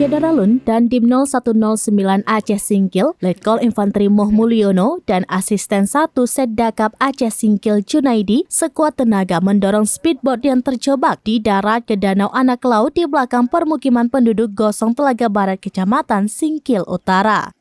Generalun dan Dim 0109 Aceh Singkil, Letkol Infanteri Moh Mulyono dan Asisten 1 Setdakap Aceh Singkil Junaidi sekuat tenaga mendorong speedboat yang terjebak di darat ke Danau Anak Laut di belakang permukiman penduduk Gosong Telaga Barat Kecamatan Singkil Utara.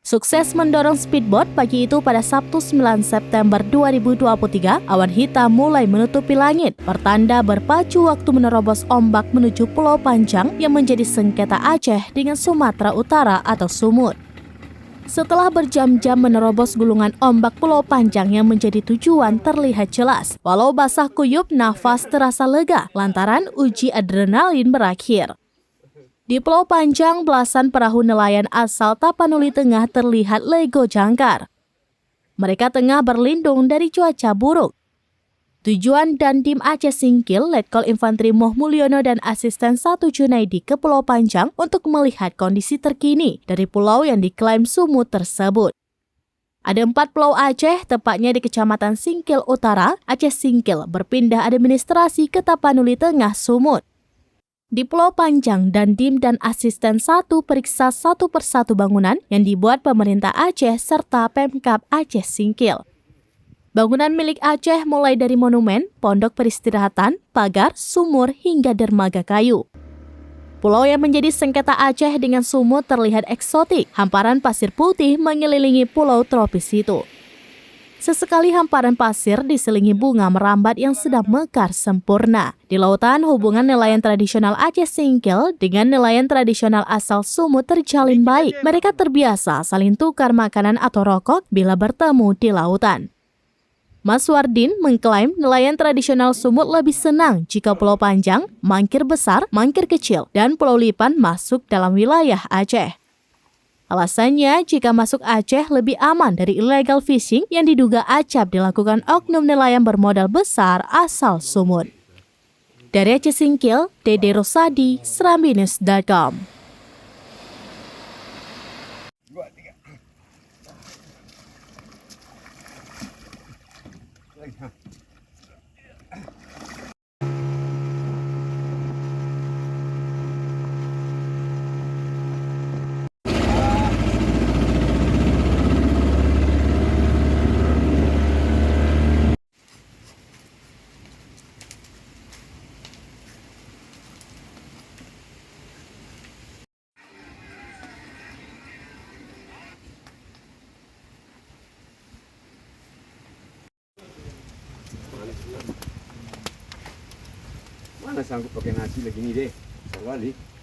Sukses mendorong speedboat pagi itu pada Sabtu 9 September 2023, awan hitam mulai menutupi langit, pertanda berpacu waktu menerobos ombak menuju Pulau Panjang yang menjadi sengketa Aceh dengan Sumatera Utara atau Sumut. Setelah berjam-jam menerobos gulungan ombak Pulau Panjang yang menjadi tujuan terlihat jelas. Walau basah kuyup, nafas terasa lega lantaran uji adrenalin berakhir. Di Pulau Panjang, belasan perahu nelayan asal Tapanuli Tengah terlihat lego jangkar. Mereka tengah berlindung dari cuaca buruk. Tujuan Dandim Aceh Singkil, Letkol Infanteri Moh Mulyono dan Asisten 1 Junaidi ke Pulau Panjang untuk melihat kondisi terkini dari pulau yang diklaim Sumut tersebut. Ada 4 pulau Aceh, tepatnya di Kecamatan Singkil Utara, Aceh Singkil berpindah administrasi ke Tapanuli Tengah, Sumut. Di Pulau Panjang, Dandim dan Asisten 1 periksa satu persatu bangunan yang dibuat pemerintah Aceh serta Pemkab Aceh Singkil. Bangunan milik Aceh mulai dari monumen, pondok peristirahatan, pagar, sumur hingga dermaga kayu. Pulau yang menjadi sengketa Aceh dengan Sumut terlihat eksotik, hamparan pasir putih mengelilingi pulau tropis itu. Sesekali hamparan pasir diselingi bunga merambat yang sedang mekar sempurna. Di lautan, hubungan nelayan tradisional Aceh Singkil dengan nelayan tradisional asal Sumut terjalin baik. Mereka terbiasa saling tukar makanan atau rokok bila bertemu di lautan. Mas Wardin mengklaim nelayan tradisional Sumut lebih senang jika Pulau Panjang, Mangkir Besar, Mangkir Kecil, dan Pulau Lipan masuk dalam wilayah Aceh. Alasannya, jika masuk Aceh lebih aman dari illegal fishing yang diduga acap dilakukan oknum nelayan bermodal besar asal Sumut. Dari Aceh Singkil, Dede Rosadi, serambinews.com. Mana sanggup pakai nasi lagi ni deh, sekali.